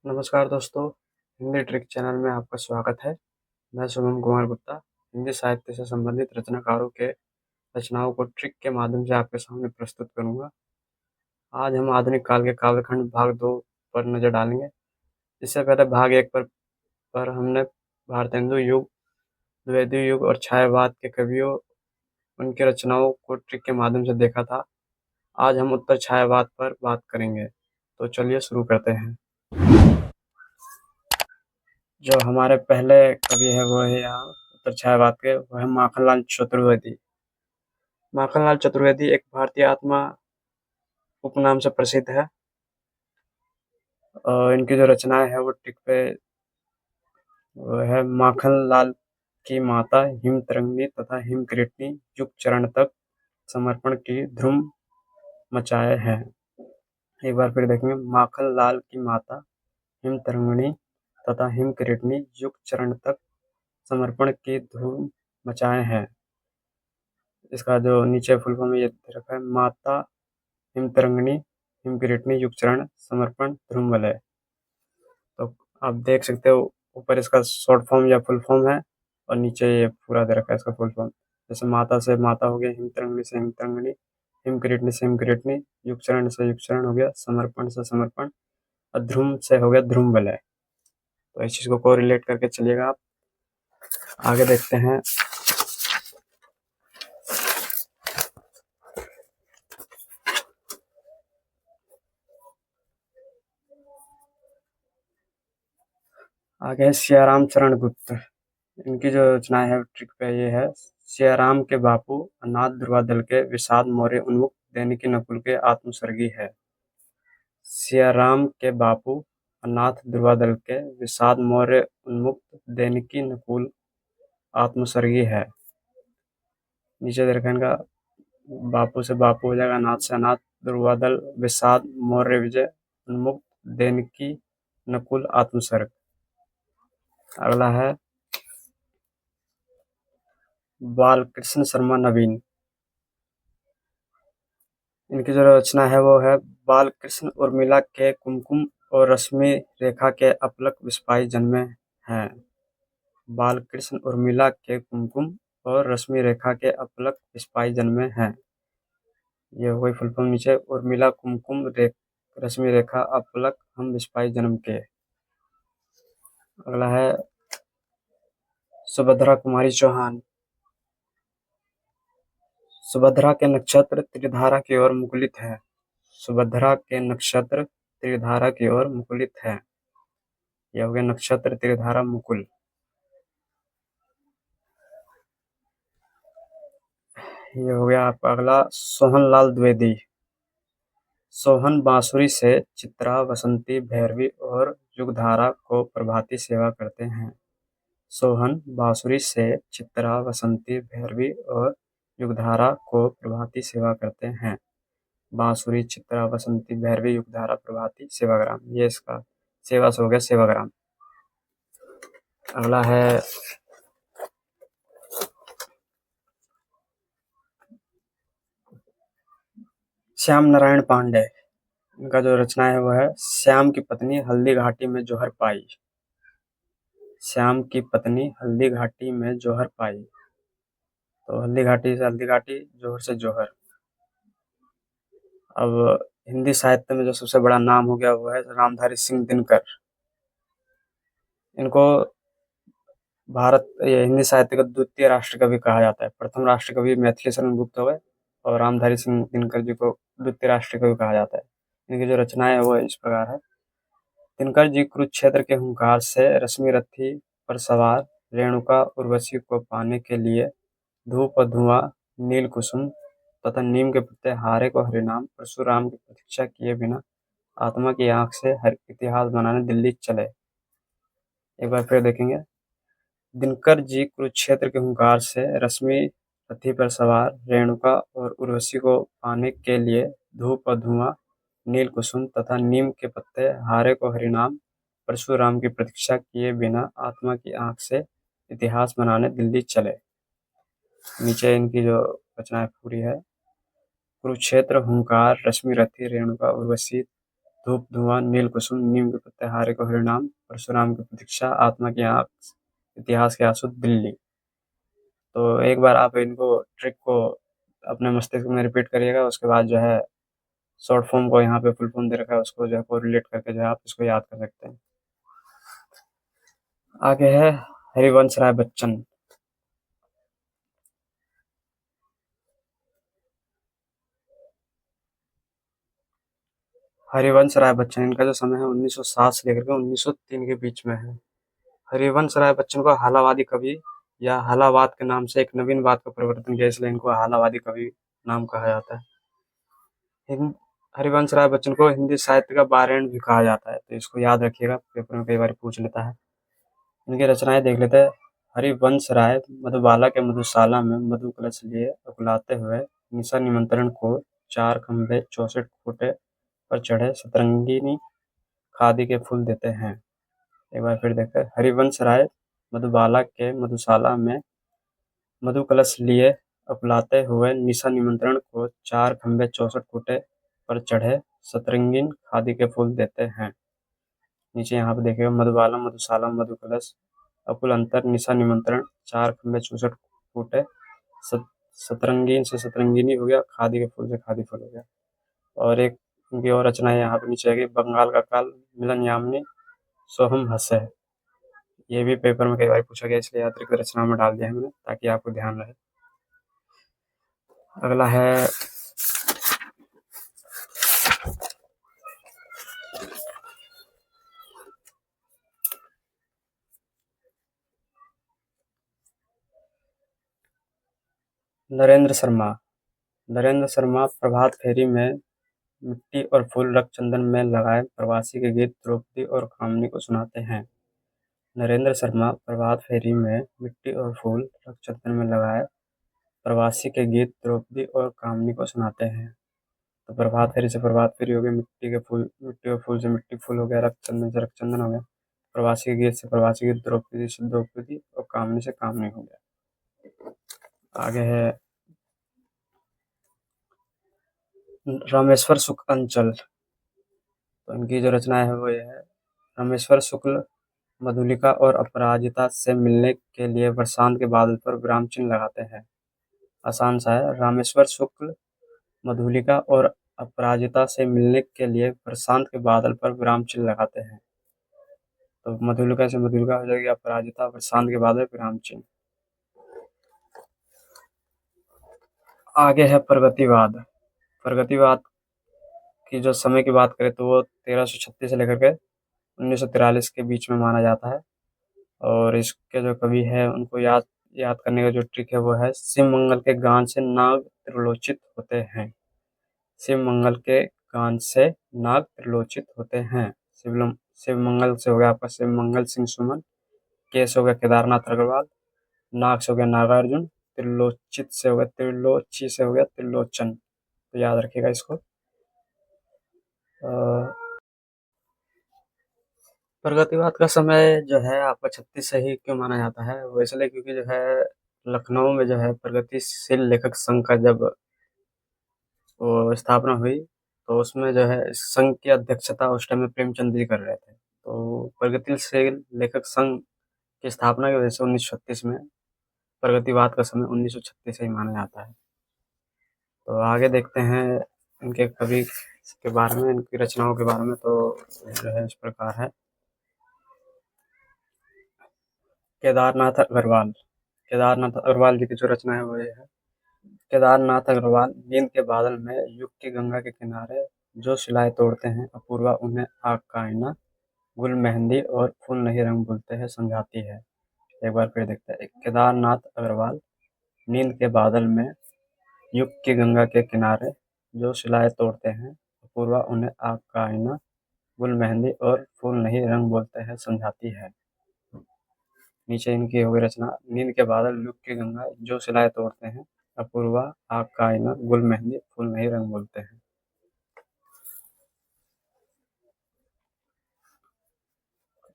नमस्कार दोस्तों, Hindi trick channel में आपका स्वागत है। मैं शुभम कुमार गुप्ता हिंदी साहित्य से संबंधित रचनाकारों के रचनाओं को ट्रिक के माध्यम से आपके सामने प्रस्तुत करूंगा। आज हम आधुनिक काल के काव्यखंड भाग 2 पर नज़र डालेंगे। इससे पहले भाग 1 पर हमने भारतेंदु युग, द्विवेदी युग और छायावाद के कवियों, उनकी रचनाओं को ट्रिक के माध्यम से देखा था। आज हम उत्तर छायावाद पर बात करेंगे, तो चलिए शुरू करते हैं। जो हमारे पहले कवि है वो है यहाँ उत्तर छायावाद के, वो है माखनलाल चतुर्वेदी। माखनलाल चतुर्वेदी एक भारतीय आत्मा उपनाम से प्रसिद्ध है और इनकी जो रचनाएं है वो टिक पे वो है माखनलाल की माता, हिम तरंगिणी तथा हिम किरीटनी, युग चरण तक समर्पण की धूम मचाए हैं। एक बार फिर देखेंगे, माखनलाल की माता, हिम तरंगिणी तथा हिम किरीटनी, युग चरण तक समर्पण की धूम मचाए हैं। इसका जो नीचे फुल फॉर्म ये दे रखा है, माता हिम तरंगिणी हिम किरीटनी युग चरण समर्पण ध्रुव वलय। तो आप देख सकते हो ऊपर इसका शॉर्ट फॉर्म या फुल फॉर्म है और नीचे ये पूरा दे रखा है इसका फुल फॉर्म। जैसे माता से माता हो गया, हिम तरंगिणी से हिम तरंगिणी, हिम किरीटनी से हिम किरीटनी, युग चरण से युग चरण हो गया, समर्पण से समर्पण और ध्रुव से हो गया ध्रुव वलय। तो इस चीज को रिलेट करके चलिएगा आप। आगे देखते हैं। आगे है सियाराम चरण गुप्त। इनकी जो रचनाएं है ट्रिक पे ये है, सियाराम के बापू अनाथ दुर्वादल के विषाद मौर्य उन्मुक्त दैनिकी नकुल के आत्मसर्गी है। सियाराम के बापू अनाथ दुर्वादल के विषाद मौर्य उन्मुक्त दैनिकी नकुल आत्मसर्गी है। नीचे देखा इनका बापू से बापू हो जाएगा, अनाथ से अनाथ, दुर्वादल, विषाद, मौर्य विजय, उन्मुक्त, दैनिकी नकुल आत्मसर्ग। अगला है बालकृष्ण शर्मा नवीन। इनकी जो रचना है वो है, बालकृष्ण उर्मिला के कुमकुम और रश्मि रेखा के अपलक विस्पाई जन्मे हैं। बालकृष्ण उर्मिला के कुमकुम और रश्मि रेखा के अपलक विस्पाई जन्मे हैं। ये हो गई फुल फॉर्म नीचे, उर्मिला कुमकुम रश्मि रेखा अपलक हम विस्पाई जन्म के। अगला है सुभद्रा कुमारी चौहान। सुभद्रा के नक्षत्र त्रिधारा की ओर मुकुलित है। सुभद्रा के नक्षत्र त्रिधारा की ओर मुकुलित है। यह हो गया नक्षत्र त्रिधारा मुकुल। ये हो गया आपका अगला सोहनलाल द्विवेदी। सोहन बांसुरी से चित्रा, वसंती, भैरवी और युगधारा को प्रभाती सेवा करते हैं। सोहन बांसुरी से चित्रा, वसंती, भैरवी और युगधारा को प्रभाती सेवा करते हैं। बांसुरी, चित्रा, वसंती, भैरवी, युगधारा, प्रभाती, सेवाग्राम। ये इसका सेवा से हो गया सेवाग्राम। अगला है श्याम नारायण पांडे। इनका जो रचना है वो है, श्याम की पत्नी हल्दी घाटी में जोहर पाई। श्याम की पत्नी हल्दी घाटी में जोहर पाई। तो हल्दी घाटी से हल्दी घाटी, जोहर से जोहर। अब हिंदी साहित्य में जो सबसे बड़ा नाम हो गया वो है रामधारी सिंह दिनकर। इनको भारत ये हिंदी साहित्य का द्वितीय राष्ट्र कवि कहा जाता है। प्रथम राष्ट्र कवि मैथिली शरण गुप्त हुए और रामधारी सिंह दिनकर जी को द्वितीय राष्ट्र कवि कहा जाता है। इनकी जो रचनाएं है वो इस प्रकार है। दिनकर जी कुरुक्षेत्र के हुंकार से रश्मि रथी पर सवार रेणुका उर्वशी को पाने के लिए धूप और धुआं, नील कुसुम तथा नीम के पत्ते, हारे को हरिनाम, परशुराम की प्रतीक्षा किए बिना आत्मा की आंख से हर इतिहास बनाने दिल्ली चले। एक बार फिर देखेंगे, दिनकर जी कुरुक्षेत्र के हुंकार से रश्मि रथी पर सवार रेणुका और उर्वशी को पाने के लिए धूप और धुआं, नील कुसुम तथा नीम के पत्ते, हारे को हरिनाम, परशुराम की प्रतीक्षा किए बिना आत्मा की आंख से इतिहास बनाने दिल्ली चले। नीचे इनकी जो रचना पूरी है, कुरुक्षेत्र, हुंकार, रश्मि रथी, रेणुका, उर्वशी धूप धुआं नील कुसुम नीम के पत्ते हारे को हरिनाम परशुराम की प्रतीक्षा आत्मा की आँख इतिहास के आंसू दिल्ली। तो एक बार आप इनको ट्रिक को अपने मस्तिष्क में रिपीट करिएगा, उसके बाद जो है शॉर्ट फॉर्म को यहाँ पे फुल फॉर्म दे रखा है, उसको जो है कोरिलेट करके जो है आप इसको याद कर सकते हैं। आगे है हरिवंश राय बच्चन। हरिवंश राय बच्चन, इनका जो समय है 1907 से लेकर के 1903 के बीच में है। हरिवंश राय बच्चन को हालावादी कवि या हालावाद के नाम से एक नवीन वाद का प्रवर्तन किया, इसलिए इनको हालावादी कवि नाम कहा जाता है। हरिवंश राय बच्चन को हिंदी साहित्य का बारेण भी कहा जाता है, तो इसको याद रखिएगा, पेपर में कई बार पूछ लेता है। इनकी रचनाएं देख लेते हैं। हरिवंश राय मधुबाला के मधुशाला में मधु कलश लिए उकुलाते हुए निशा निमंत्रण को 4 खंभे 64 खूंटे पर चढ़े सतरंगिनी खादी के फूल देते हैं। एक बार फिर देखते हैं। हरिवंश राय मधुबाला के मधुशाला में मधु कलश लिए उकुलाते हुए निशा निमंत्रण को 4 खंभे 64 खूंटे पर चढ़े सतरंगीन खादी के फूल देते हैं। नीचे यहाँ पे देखिएगा, मधुबाला मधुशाला मधु कलश अकुल अंतर निशा निमंत्रण 4 खंभे 64 खूंटे सतरंगीन से सतरंगिनी हो गया, खादी के फूल से खादी फूल हो गया। और एक उनकी और रचनाएं यहाँ पे नीचे आएगी। बंगाल का काल मिलन यामिनी सोहम हंसे, ये भी पेपर में कई बार पूछा गया, इसलिए अतिरिक्त रचना में डाल दिया है मैंने ताकि आपको ध्यान रहे। अगला है नरेंद्र शर्मा। नरेंद्र शर्मा प्रभात फेरी में मिट्टी और फूल रक्त चंदन में लगाए प्रवासी के गीत द्रौपदी और कामिनी को सुनाते हैं। नरेंद्र शर्मा प्रभात फेरी में मिट्टी और फूल रक्त चंदन में लगाए प्रवासी के गीत द्रौपदी और कामिनी को सुनाते हैं। तो प्रभात फेरी से प्रभात फेरी हो गई, मिट्टी और फूल से मिट्टी फूल हो गया, रक्त चंदन से रक्त चंदन हो गया, प्रवासी के गीत से प्रवासी गीत, द्रौपदी से द्रौपदी और कामिनी से कामिनी हो गया। आगे है रामेश्वर शुक्ल अंचल। तो इनकी जो रचना है वो ये है। रामेश्वर शुक्ल मधुलिका और अपराजिता से मिलने के लिए बरसात के बादल पर विराम चिन्ह लगाते हैं। आसान सा है। रामेश्वर शुक्ल मधुलिका और अपराजिता से मिलने के लिए बरसात के बादल पर विराम चिन्ह लगाते हैं। तो मधुलिका से मधुलिका हो जाएगी, अपराजिता बरसात के बादल विराम चिन्ह। आगे है प्रगतिवाद। प्रगतिवाद की जो समय की बात करें तो वो 1336 से लेकर के 1943 के बीच में माना जाता है। और इसके जो कवि है उनको याद याद करने का जो ट्रिक है वो है, शिव मंगल के गान से नाग त्रिलोचित होते हैं। शिव मंगल के गान से नाग त्रिलोचित होते हैं। शिव मंगल से हो गया आपका शिव मंगल सिंह सुमन, के से हो गया केदारनाथ अग्रवाल, नाग से हो गया नागार्जुन, त्रिलोचित से हो गया त्रिलोची से हो गया त्रिलोचन। तो याद रखिएगा इसको। प्रगतिवाद का समय जो है आपका 36 से ही क्यों माना जाता है, वो इसलिए क्योंकि जो है लखनऊ में जो है प्रगतिशील लेखक संघ का जब वो स्थापना हुई, तो उसमें जो है इस संघ की अध्यक्षता उस टाइम में प्रेमचंद जी कर रहे थे। तो प्रगतिशील लेखक संघ की स्थापना की वजह से 1936 में प्रगतिवाद का समय 1936 से ही माना जाता है। तो आगे देखते हैं इनके कवि के बारे में, इनकी रचनाओं के बारे में। तो जो है इस प्रकार है। केदारनाथ अग्रवाल। केदारनाथ अग्रवाल जी की जो रचना है वो ये है। केदारनाथ अग्रवाल नींद के बादल में युग की गंगा के किनारे जो शिलाएं तोड़ते हैं अपूर्वा उन्हें आग का आईना गुल मेहंदी और फूल नहीं रंग बोलते हैं समझाती है। एक बार फिर देखते हैं। केदारनाथ अग्रवाल नींद के बादल में युग की गंगा के किनारे जो शिलाएं तोड़ते हैं अपूर्वा उन्हें आग का आईना गुल मेहंदी और फूल नहीं रंग बोलते हैं समझाती है। नीचे इनकी हो गई रचना। नींद के बादल युग की गंगा जो शिलाएं तोड़ते हैं अपूर्वा आग का आईना गुल मेहंदी फूल नहीं रंग बोलते हैं।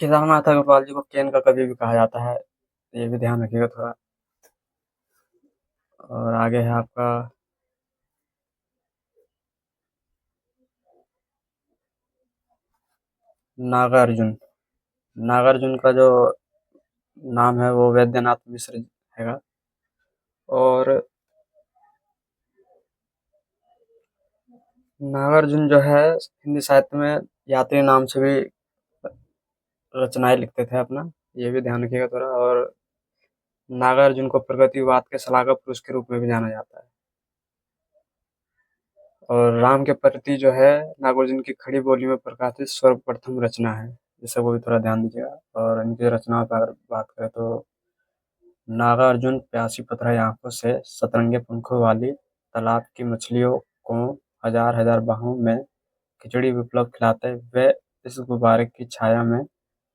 केदारनाथ अग्रवाल जी को केन का कवि भी कहा जाता है, ये भी ध्यान रखिएगा थोड़ा। और आगे है आपका नागार्जुन। नागार्जुन का जो नाम है वो वैद्यनाथ मिश्र हैगा। और नागार्जुन जो है हिंदी साहित्य में यात्री नाम से भी रचनाएं लिखते थे अपना, ये भी ध्यान रखिएगा थोड़ा। और नागार्जुन को प्रगतिवाद के सलाहकार पुरुष के रूप में भी जाना जाता है। और राम के प्रति जो है नागार्जुन की खड़ी बोली में प्रकाशित सर्वप्रथम रचना है, जिसे वो भी थोड़ा ध्यान दीजिएगा। और इनकी रचनाओं पर अगर बात करें तो नागार्जुन प्यासी पथराई आंखों से सतरंगे पंखों वाली तालाब की मछलियों को हजार हजार बाहों में खिचड़ी विप्लव खिलाते वे इस गुब्बारे की छाया में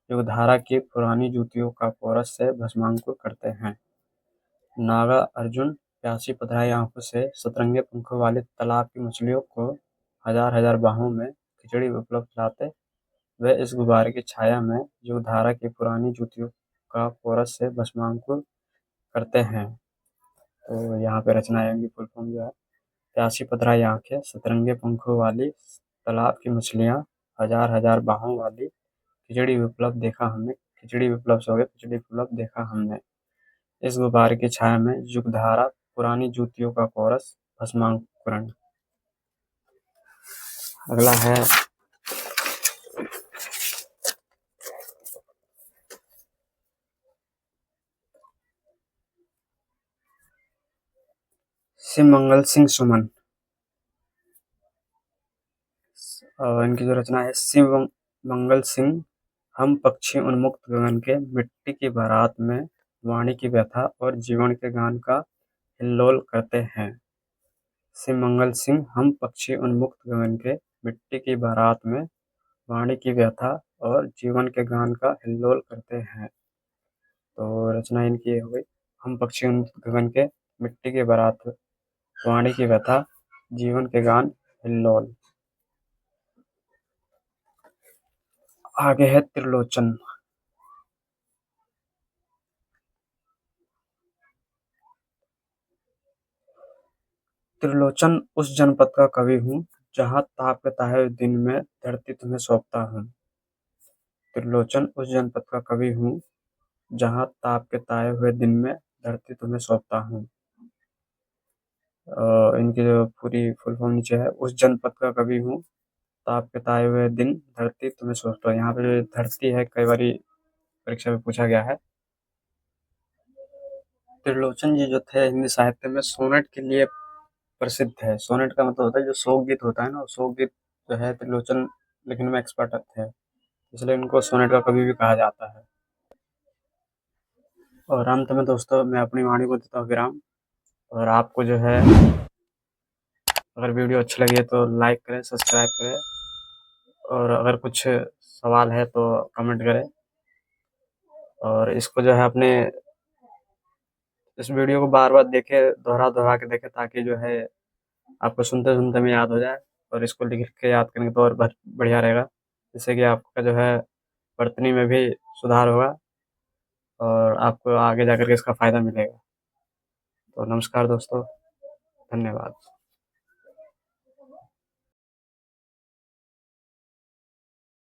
युगधारा की पुरानी जूतियों का कोरस से भस्मांकुर करते हैं। नागा अर्जुन प्यासी पथराई आंखों से सतरंगे पंखों वाली तालाब की मछलियों को हजार हजार बाहों में खिचड़ी विप्लव खिलाते वे इस गुब्बारे की छाया में युगधारा की पुरानी जूतियों का कोरस से भस्मांकुर करते हैं। तो यहाँ पे रचना आएंगी फुल फॉर्म जो है, प्यासी पथराई आंखें, सतरंगे पंखों वाली तालाब की मछलियाँ, हजार हजार बाहों वाली खिचड़ी विप्लव देखा हमने, खिचड़ी विप्लव से हो गया खिचड़ी विप्लव देखा हमने, इस गुब्बारे की छाया में युगधारा पुरानी जूतियों का कोरस भस्मांकुरण। अगला है शिव मंगल सिंह सुमन। इनकी जो रचना है, शिव मंगल सिंह हम पक्षी उन्मुक्त गगन के मिट्टी की बारात में वाणी की व्यथा और जीवन के गान का हिल्लोल करते हैं। शिव मंगल सिंह हम पक्षी उन्मुक्त गगन के मिट्टी की बारात में वाणी की व्यथा और जीवन के गान का हिल्लोल करते हैं। तो रचना इनकी ये हो गई, हम पक्षी उन्मुक्त गगन के मिट्टी की बारात वाणी की व्यथा जीवन के गान हिल्लोल। आगे है त्रिलोचन। त्रिलोचन उस जनपद का कवि हूँ जहाँ ताप के ताहे हुए दिन में धरती तुम्हें सौंपता हूँ। त्रिलोचन उस जनपद का कवि हूँ जहाँ ताप के ताए हुए दिन में धरती तुम्हें सौंपता हूँ। इनकी जो पूरी फुल फॉर्म नीचे है, उस जनपद का कवि हूँ, ताप के ताए हुए दिन धरती तुम्हें सौंपता हूँ। यहाँ पे जो धरती है कई बारी परीक्षा में पूछा गया है। त्रिलोचन जी जो थे हिंदी साहित्य में सोनेट के लिए प्रसिद्ध है। सोनेट का मतलब होता है जो शोक गीत होता है ना, शोक गीत जो है त्रिलोचन लिखने में एक्सपर्ट थे, इसलिए इनको सोनेट का कवि भी कहा जाता है। और अंत में दोस्तों मैं अपनी वाणी को देता हूँ विराम। और आपको जो है अगर वीडियो अच्छी लगी है तो लाइक करें, सब्सक्राइब करें, और अगर कुछ सवाल है तो कमेंट करें। और इसको जो है अपने इस वीडियो को बार बार देखें, दोहरा दोहरा के देखें, ताकि जो है आपको सुनते सुनते में याद हो जाए। और इसको लिख के याद करेंगे तो और बढ़िया रहेगा, जिससे कि आपका जो है वर्तनी में भी सुधार होगा और आपको आगे जाकर के इसका फ़ायदा मिलेगा। तो नमस्कार दोस्तों, धन्यवाद।